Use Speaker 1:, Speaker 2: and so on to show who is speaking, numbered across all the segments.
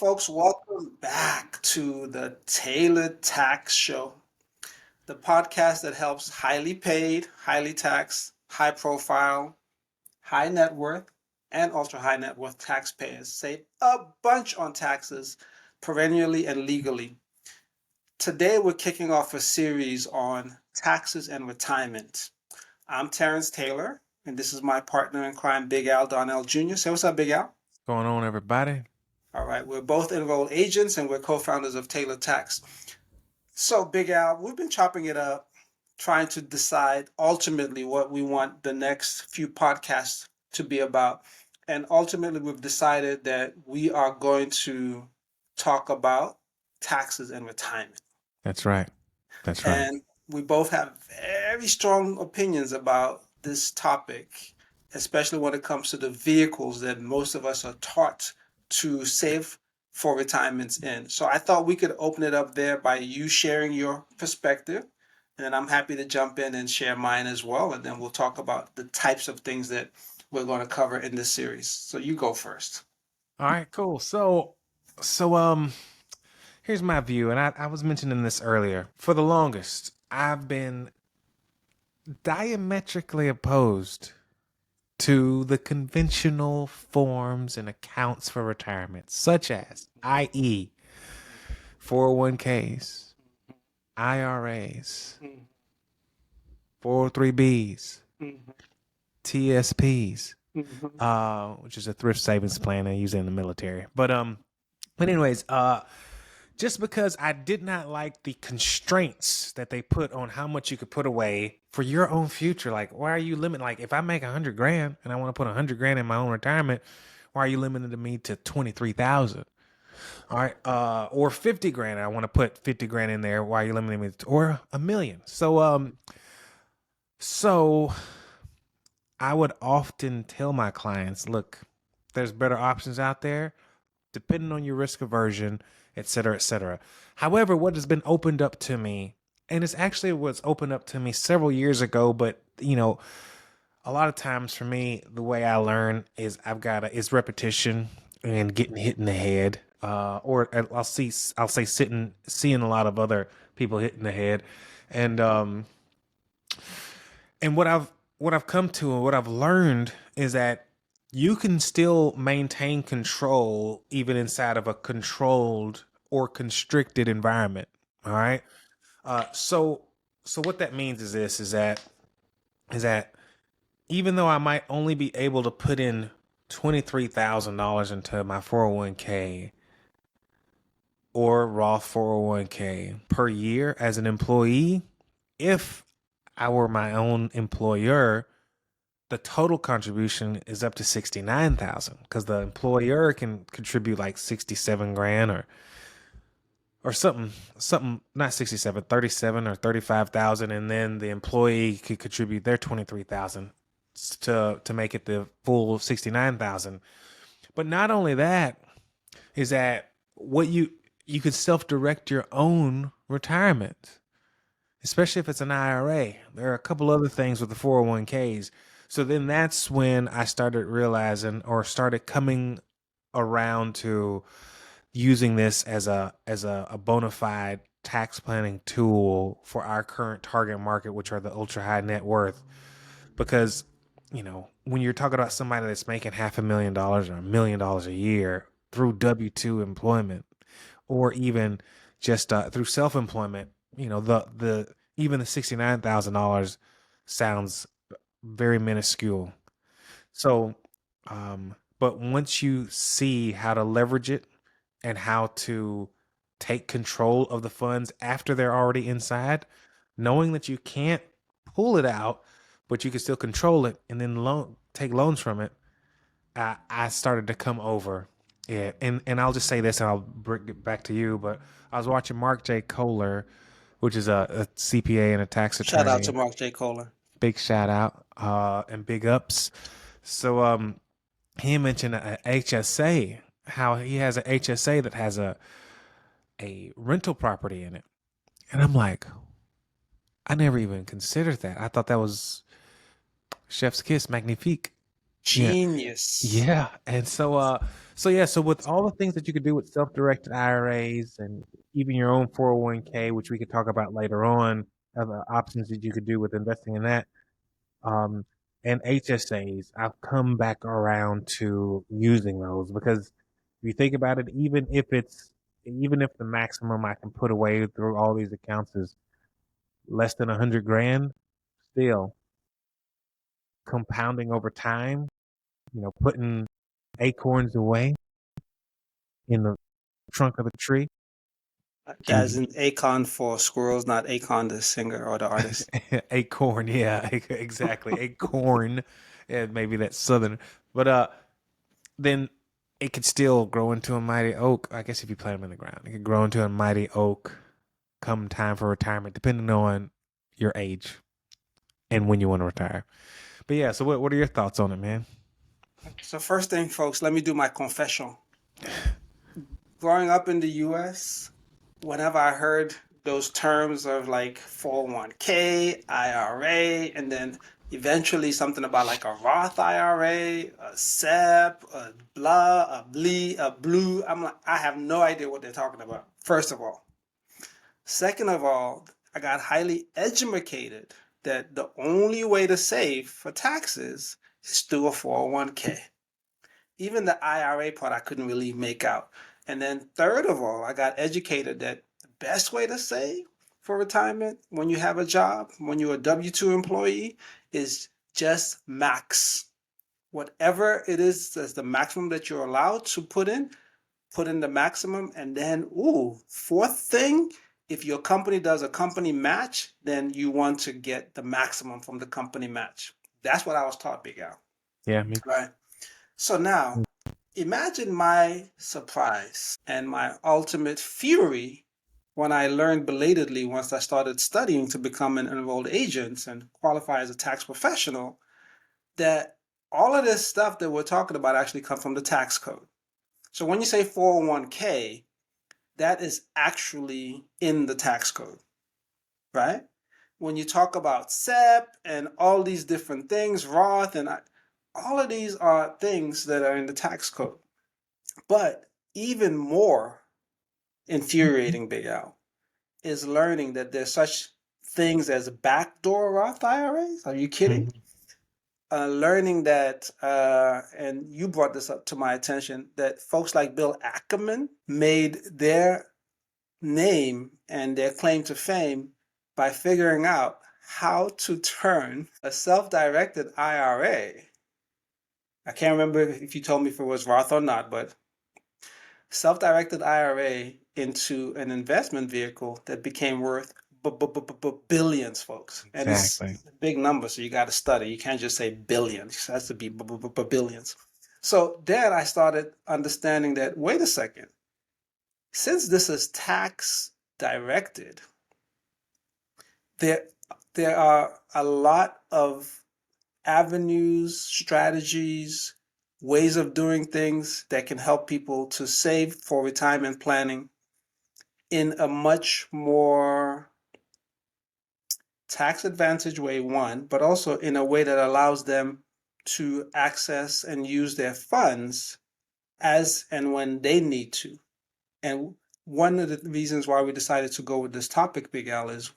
Speaker 1: Folks, welcome back to the Tailored Tax Show, the podcast that helps highly paid, highly taxed, high profile, high net worth, and ultra high net worth taxpayers save a bunch on taxes perennially and legally. Today, we're kicking off a series on taxes and retirement. I'm Terrence Taylor, and this is my partner in crime, Big Al Darnell Jr. Say what's up, Big Al?
Speaker 2: What's going on, everybody?
Speaker 1: All right, we're both enrolled agents and we're co-founders of Taylor Tax. So, Big Al, we've been chopping it up, trying to decide ultimately what we want the next few podcasts to be about. And ultimately, we've decided that we are going to talk about taxes and retirement.
Speaker 2: That's right. That's right.
Speaker 1: And we both have very strong opinions about this topic, especially when it comes to the vehicles that most of us are taught to save for retirements in. So I thought we could open it up there by you sharing your perspective. And then I'm happy to jump in and share mine as well. And then we'll talk about the types of things that we're going to cover in this series. So you go first.
Speaker 2: All right, cool. So, here's my view, and I was mentioning this earlier. For the longest, I've been diametrically opposed to the conventional forms and accounts for retirement, such as, i.e., 401ks, IRAs, 403bs, TSPs, which is a thrift savings plan I use in the military. But anyways, just because I did not like the constraints that they put on how much you could put away for your own future. Like, why are you limiting? Like, if I make $100,000 and I want to put $100,000 in my own retirement, why are you limiting me to 23,000? All right, or 50 grand. I want to put 50 grand in there. Why are you limiting me to, or $1 million? So I would often tell my clients, look, there's better options out there, depending on your risk aversion, et cetera, et cetera. However, what has been opened up to me, and it's actually what's opened up to me several years ago, but a lot of times for me, the way I learn is it's repetition and getting hit in the head. Or I'll say seeing a lot of other people hit in the head. And what I've come to and what I've learned is that you can still maintain control even inside of a controlled or constricted environment. All right. So what that means is that even though I might only be able to put in $23,000 into my 401k or Roth 401k per year as an employee, if I were my own employer, the total contribution is up to 69,000 because the employer can contribute like 67 grand or something, not 67, 37 or 35,000. And then the employee could contribute their 23,000 to make it the full 69,000. But not only that, is that what you could self-direct your own retirement, especially if it's an IRA. There are a couple other things with the 401ks. So then that's when I started realizing or started coming around to using this as a bona fide tax planning tool for our current target market, which are the ultra high net worth. Because, when you're talking about somebody that's making $500,000 or $1 million a year through W-2 employment, or even just through self-employment, the even the $69,000 sounds very minuscule. So, but once you see how to leverage it and how to take control of the funds after they're already inside, knowing that you can't pull it out, but you can still control it and then take loans from it, I started to come over. Yeah, and I'll just say this, and I'll bring it back to you. But I was watching Mark J. Kohler, which is a CPA and a tax
Speaker 1: Shout out to
Speaker 2: attorney.
Speaker 1: Mark J. Kohler.
Speaker 2: Big shout out and big ups. So he mentioned a HSA, how he has a HSA that has a rental property in it, and I'm like, I never even considered that. I thought that was chef's kiss, magnifique. Yeah.
Speaker 1: Genius.
Speaker 2: Yeah. And so with all the things that you could do with self-directed IRAs and even your own 401k, which we could talk about later on, other options that you could do with investing in that, um, and HSAs, I've come back around to using those because if you think about it, even if the maximum I can put away through all these accounts is less than 100 grand, still compounding over time, putting acorns away in the trunk of the tree
Speaker 1: As
Speaker 2: can
Speaker 1: in Akon for squirrels, not Akon the singer or the artist.
Speaker 2: acorn, yeah, exactly, acorn, and maybe that's southern, but then it could still grow into a mighty oak. I guess if you plant them in the ground, it could grow into a mighty oak come time for retirement, depending on your age and when you want to retire. But yeah, so what are your thoughts on it, man?
Speaker 1: So first thing, folks, let me do my confession. Growing up in the US, whenever I heard those terms of like 401k, IRA, and then eventually something about like a Roth IRA, a SEP, a blah, a blee, a blue, I'm like, I have no idea what they're talking about, first of all. Second of all, I got highly educated that the only way to save for taxes is through a 401k. Even the IRA part I couldn't really make out. And then third of all, I got educated that the best way to save for retirement when you have a job, when you're a W-2 employee, is just max. Whatever it is as the maximum that you're allowed to put in the maximum. And then, fourth thing, if your company does a company match, then you want to get the maximum from the company match. That's what I was taught, Big Al.
Speaker 2: Yeah, me.
Speaker 1: Right. So now, imagine my surprise and my ultimate fury when I learned belatedly once I started studying to become an enrolled agent and qualify as a tax professional that all of this stuff that we're talking about actually come from the tax code. So when you say 401k, that is actually in the tax code, right? When you talk about SEP and all these different things, Roth, and all of these are things that are in the tax code. But even more infuriating, Big Al, is learning that there's such things as backdoor Roth IRAs. Are you kidding? Learning that, and you brought this up to my attention, that folks like Bill Ackman made their name and their claim to fame by figuring out how to turn a self-directed IRA. I can't remember if you told me if it was Roth or not, but self-directed IRA into an investment vehicle that became worth billions, folks. And it's
Speaker 2: Exactly.
Speaker 1: a big number, so you got to study. You can't just say billions. It has to be billions. So then I started understanding that, wait a second, since this is tax directed, there there are a lot of avenues, strategies, ways of doing things that can help people to save for retirement planning in a much more tax advantage way, one, but also in a way that allows them to access and use their funds as and when they need to. And one of the reasons why we decided to go with this topic, Big Al, is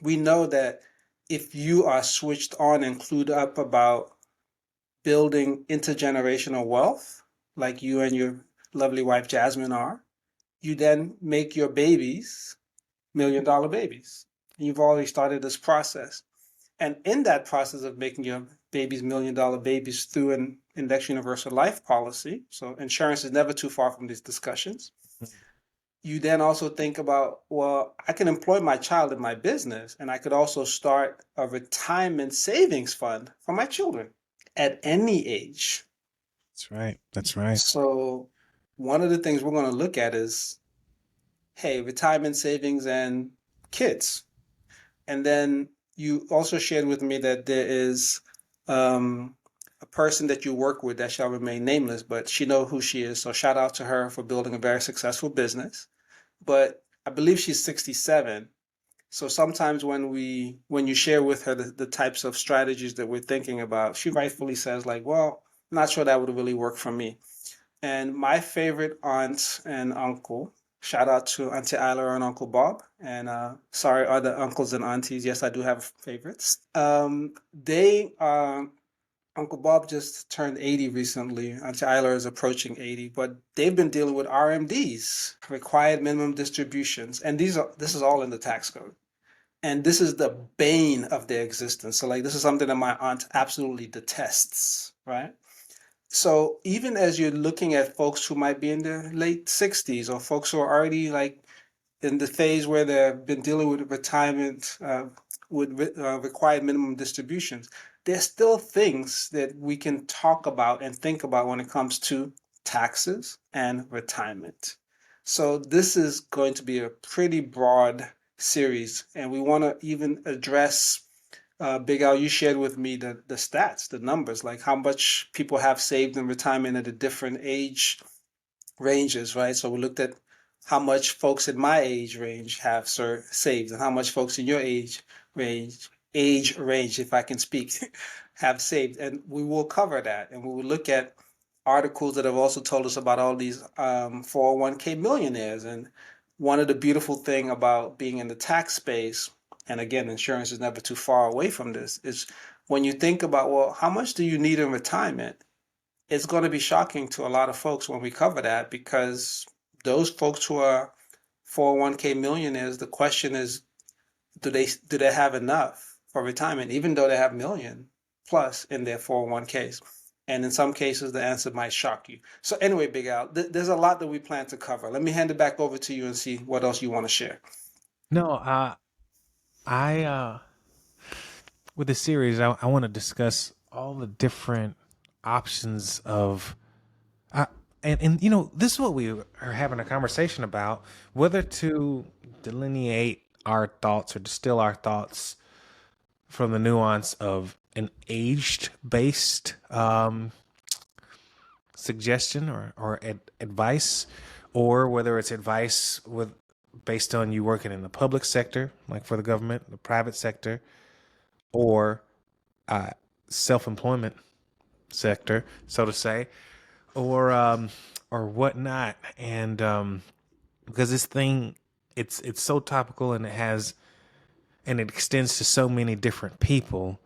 Speaker 1: we know that if you are switched on and clued up about building intergenerational wealth, like you and your lovely wife Jasmine are, you then make your babies $1 million babies. You've already started this process. And in that process of making your babies $1 million babies through an index universal life policy, so insurance is never too far from these discussions. You then also think about, well, I can employ my child in my business, and I could also start a retirement savings fund for my children at any age.
Speaker 2: That's right. That's right.
Speaker 1: So, one of the things we're going to look at is, hey, retirement savings and kids. And then you also shared with me that there is a person that you work with that shall remain nameless, but she knows who she is. So shout out to her for building a very successful business. But I believe she's 67, So sometimes when you share with her the types of strategies that we're thinking about, she rightfully says like, well, I'm not sure that would really work for me. And my favorite aunt and uncle, shout out to Auntie Isla and Uncle Bob. And sorry, other uncles and aunties. Yes, I do have favorites. They Uncle Bob just turned 80 recently. Auntie Isla is approaching 80, but they've been dealing with RMDs, required minimum distributions. And this is all in the tax code. And this is the bane of their existence. So like this is something that my aunt absolutely detests, right? So even as you're looking at folks who might be in their late 60s or folks who are already like in the phase where they've been dealing with retirement with required minimum distributions, there's still things that we can talk about and think about when it comes to taxes and retirement. So this is going to be a pretty broad series, and we want to even address Big Al, you shared with me the stats, the numbers, like how much people have saved in retirement at the different age ranges, right? So we looked at how much folks in my age range have saved, and how much folks in your age range, if I can speak, have saved, and we will cover that, and we will look at articles that have also told us about all these 401k millionaires. And one of the beautiful thing about being in the tax space, and again, insurance is never too far away from this, is when you think about, well, how much do you need in retirement? It's going to be shocking to a lot of folks when we cover that, because those folks who are 401k millionaires, the question is, do they have enough for retirement, even though they have million plus in their 401ks? And in some cases, the answer might shock you. So anyway, Big Al, there's a lot that we plan to cover. Let me hand it back over to you and see what else you want to share.
Speaker 2: No, I with the series, I want to discuss all the different options of, uh, and this is what we are having a conversation about, whether to delineate our thoughts or distill our thoughts from the nuance of an aged based suggestion or advice, or whether it's advice with based on you working in the public sector, like for the government, the private sector, or uh, self-employment sector, so to say, or whatnot. And because this thing, it's so topical, and it extends to so many different people,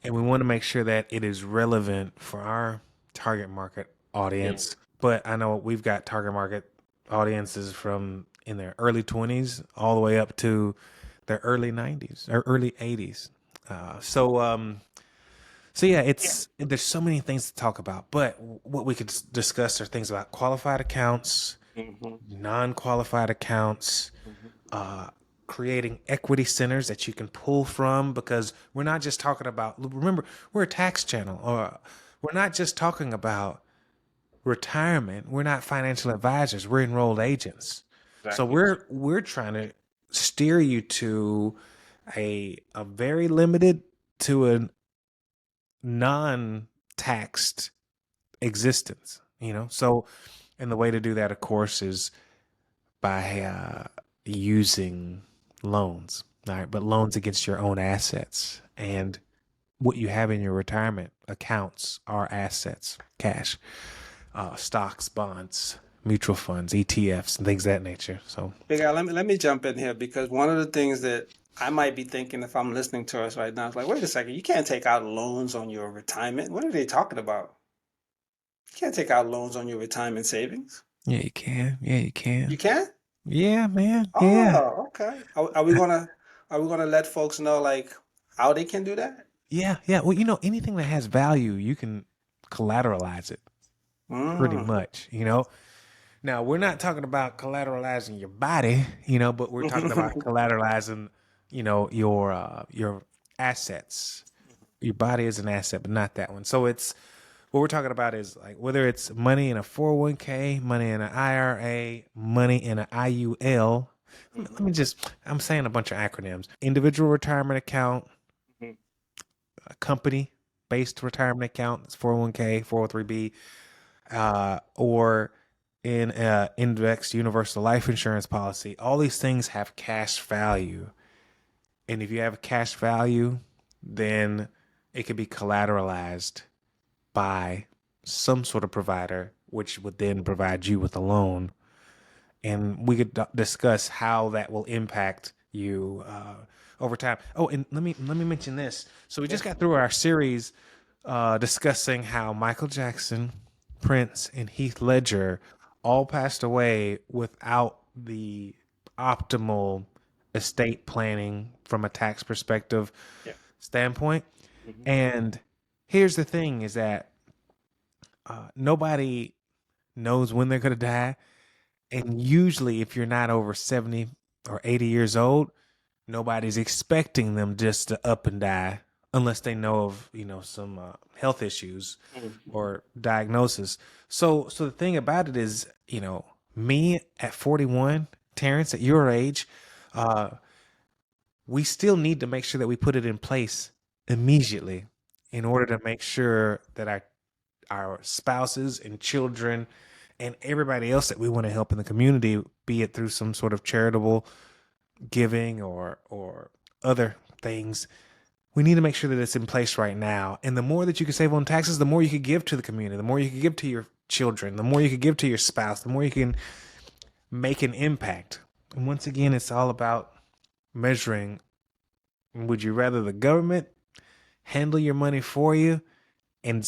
Speaker 2: and we want to make sure that it is relevant for our target market audience. But I know we've got target market audiences from in their early 20s all the way up to their early 90s or early 80s. So yeah, there's so many things to talk about. But what we could discuss are things about qualified accounts,
Speaker 1: Mhm,
Speaker 2: non-qualified accounts,
Speaker 1: mhm.
Speaker 2: creating equity centers that you can pull from, because we're not just talking about, remember, we're a tax channel, or we're not just talking about retirement. We're not financial advisors, we're enrolled agents. So
Speaker 1: Exactly.
Speaker 2: we're trying to steer you to a very limited to a non-taxed existence, so, and the way to do that, of course, is by using loans. All right, but loans against your own assets, and what you have in your retirement accounts are assets, cash, stocks, bonds, mutual funds, ETFs, and things of that nature. So
Speaker 1: Big Al, let me jump in here, because one of the things that I might be thinking if I'm listening to us right now is like, wait a second, you can't take out loans on your retirement. What are they talking about? You can't take out loans on your retirement savings.
Speaker 2: yeah, you can. Yeah, you
Speaker 1: You
Speaker 2: can.
Speaker 1: can?
Speaker 2: Yeah, man. Yeah.
Speaker 1: Oh, okay. Are we gonna let folks know like how they can do that?
Speaker 2: Yeah, yeah. Well, anything that has value, you can collateralize it pretty
Speaker 1: Mm.
Speaker 2: much. Now, we're not talking about collateralizing your body, but we're talking about collateralizing, your assets. Your body is an asset, but not that one. So it's what we're talking about is like whether it's money in a 401k, money in an IRA, money in an IUL. Let me just, I'm saying a bunch of acronyms: individual retirement account, a company based retirement account, that's 401k, 403b, or in a indexed universal life insurance policy. All these things have cash value, And if you have cash value, then it could be collateralized by some sort of provider, which would then provide you with a loan. And we could discuss how that will impact you over time. Oh, and let me mention this. So we just got through our series discussing how Michael Jackson, Prince, and Heath Ledger all passed away without the optimal estate planning from a tax perspective
Speaker 1: Yeah.
Speaker 2: standpoint.
Speaker 1: Mhm.
Speaker 2: And here's the thing: is that nobody knows when they're going to die. And usually, if you're not over 70 or 80 years old, nobody's expecting them just to up and die unless they know of, some health issues or diagnosis. So the thing about it is, me at 41, Terrence at your age, uh, we still need to make sure that we put it in place immediately in order to make sure that our spouses and children and everybody else that we want to help in the community, be it through some sort of charitable giving or other things, we need to make sure that it's in place right now. And the more that you can save on taxes, the more you can give to the community, the more you can give to your children, the more you can give to your spouse, the more you can make an impact. And once again, it's all about measuring. Would you rather the government handle your money for you and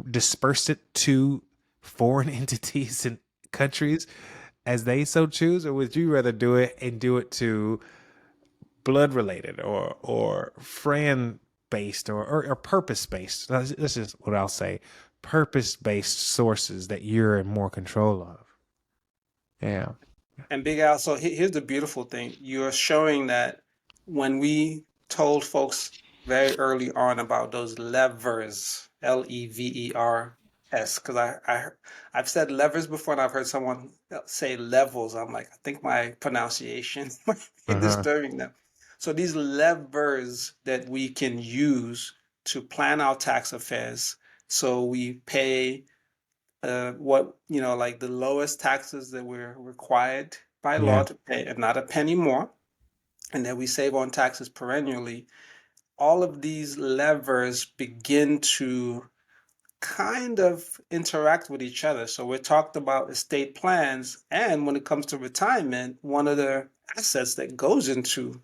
Speaker 2: disperse it to foreign entities and countries as they so choose, or would you rather do it and do it to blood related or friend based or purpose based? This is what I'll say: purpose based sources that you're in more control of. Yeah.
Speaker 1: And Big Al, so here's the beautiful thing. You're showing that when we told folks very early on about those levers, Levers, because I've said levers before and I've heard someone say levels. I'm like, I think my pronunciation might be
Speaker 2: Uh-huh.
Speaker 1: disturbing them. So these levers that we can use to plan our tax affairs, so we pay what like the lowest taxes that we're required by law
Speaker 2: Yeah.
Speaker 1: to pay, and not a penny more, and that we save on taxes perennially. All of these levers begin to kind of interact with each other. So we talked about estate plans, and when it comes to retirement, one of the assets that goes into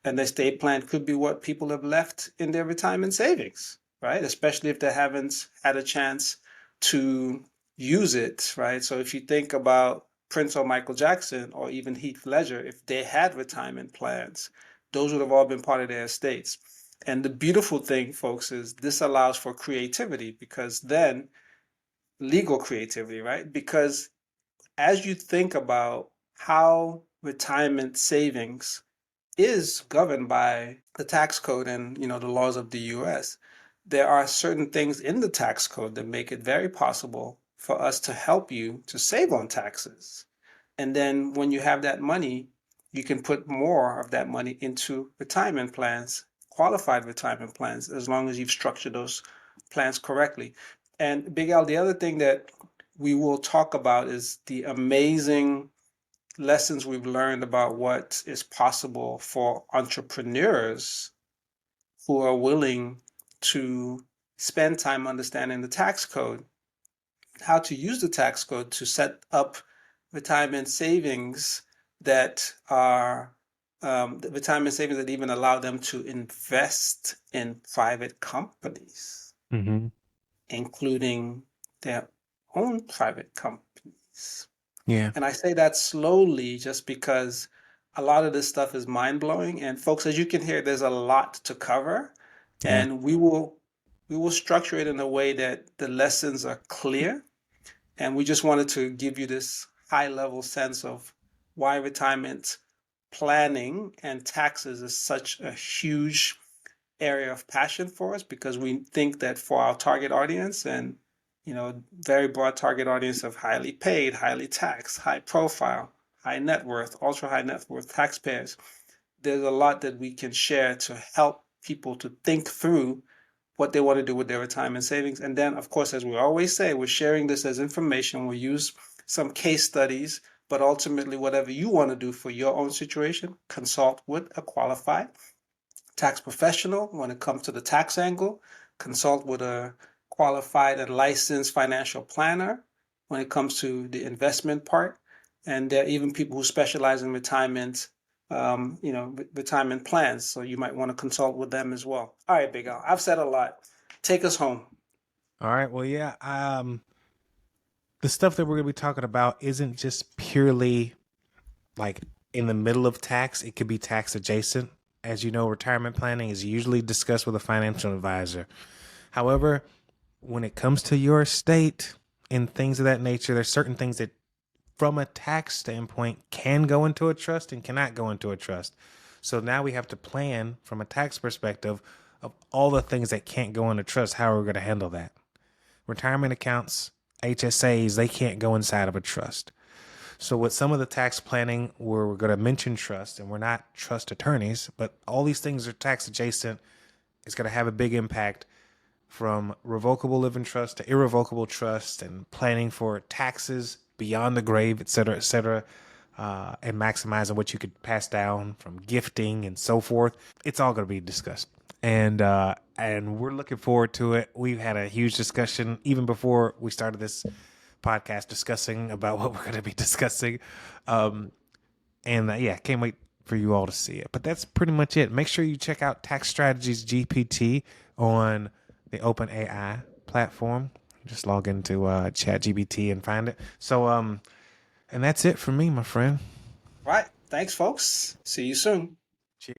Speaker 1: an estate plan could be what people have left in their retirement savings, right? Especially if they haven't had a chance to use it, right? So if you think about Prince or Michael Jackson or even Heath Ledger, if they had retirement plans, those would have all been part of their estates. And the beautiful thing, folks, is this allows for creativity, because then legal creativity, right? Because as you think about how retirement savings is governed by the tax code and the laws of the US, there are certain things in the tax code that make it very possible for us to help you to save on taxes. And then when you have that money, you can put more of that money into retirement plans, qualified retirement plans, as long as you've structured those plans correctly. And Big Al, the other thing that we will talk about is the amazing lessons we've learned about what is possible for entrepreneurs who are willing to spend time understanding the tax code, how to use the tax code to set up retirement savings that are the retirement savings that even allow them to invest in private companies,
Speaker 2: Mm-hmm.
Speaker 1: including their own private companies.
Speaker 2: Yeah.
Speaker 1: And I say that slowly just because a lot of this stuff is mind blowing. And folks, as you can hear, there's a lot to cover.
Speaker 2: Yeah.
Speaker 1: And we will structure it in a way that the lessons are clear. And we just wanted to give you this high level sense of why retirement planning and taxes is such a huge area of passion for us, because we think that for our target audience, and very broad target audience of highly paid, highly taxed, high profile, high net worth, ultra high net worth taxpayers, there's a lot that we can share to help people to think through what they want to do with their retirement savings. And then, of course, as we always say, we're sharing this as information. We'll use some case studies, but ultimately, whatever you want to do for your own situation, consult with a qualified tax professional when it comes to the tax angle. Consult with a qualified and licensed financial planner when it comes to the investment part. And there are even people who specialize in retirement, retirement plans. So you might want to consult with them as well. All right, Big Al, I've said a lot. Take us home.
Speaker 2: All right. Well, yeah. The stuff that we're going to be talking about isn't just purely like in the middle of tax. It could be tax adjacent. As you know, retirement planning is usually discussed with a financial advisor. However, when it comes to your estate and things of that nature, there's certain things that, from a tax standpoint, can go into a trust and cannot go into a trust. So now we have to plan from a tax perspective of all the things that can't go into trust. How are we going to handle that? Retirement accounts, HSAs, they can't go inside of a trust. So with some of the tax planning, we're going to mention trust, and we're not trust attorneys, but all these things are tax adjacent. It's going to have a big impact, from revocable living trust to irrevocable trust, and planning for taxes beyond the grave, et cetera, and maximizing what you could pass down from gifting and so forth. It's all going to be discussed. And we're looking forward to it. We've had a huge discussion even before we started this podcast, discussing about what we're going to be discussing. Can't wait for you all to see it. But that's pretty much it. Make sure you check out Tax Strategies GPT on the OpenAI platform. Just log into ChatGPT and find it. So, and that's it for me, my friend.
Speaker 1: Right. Thanks, folks. See you soon.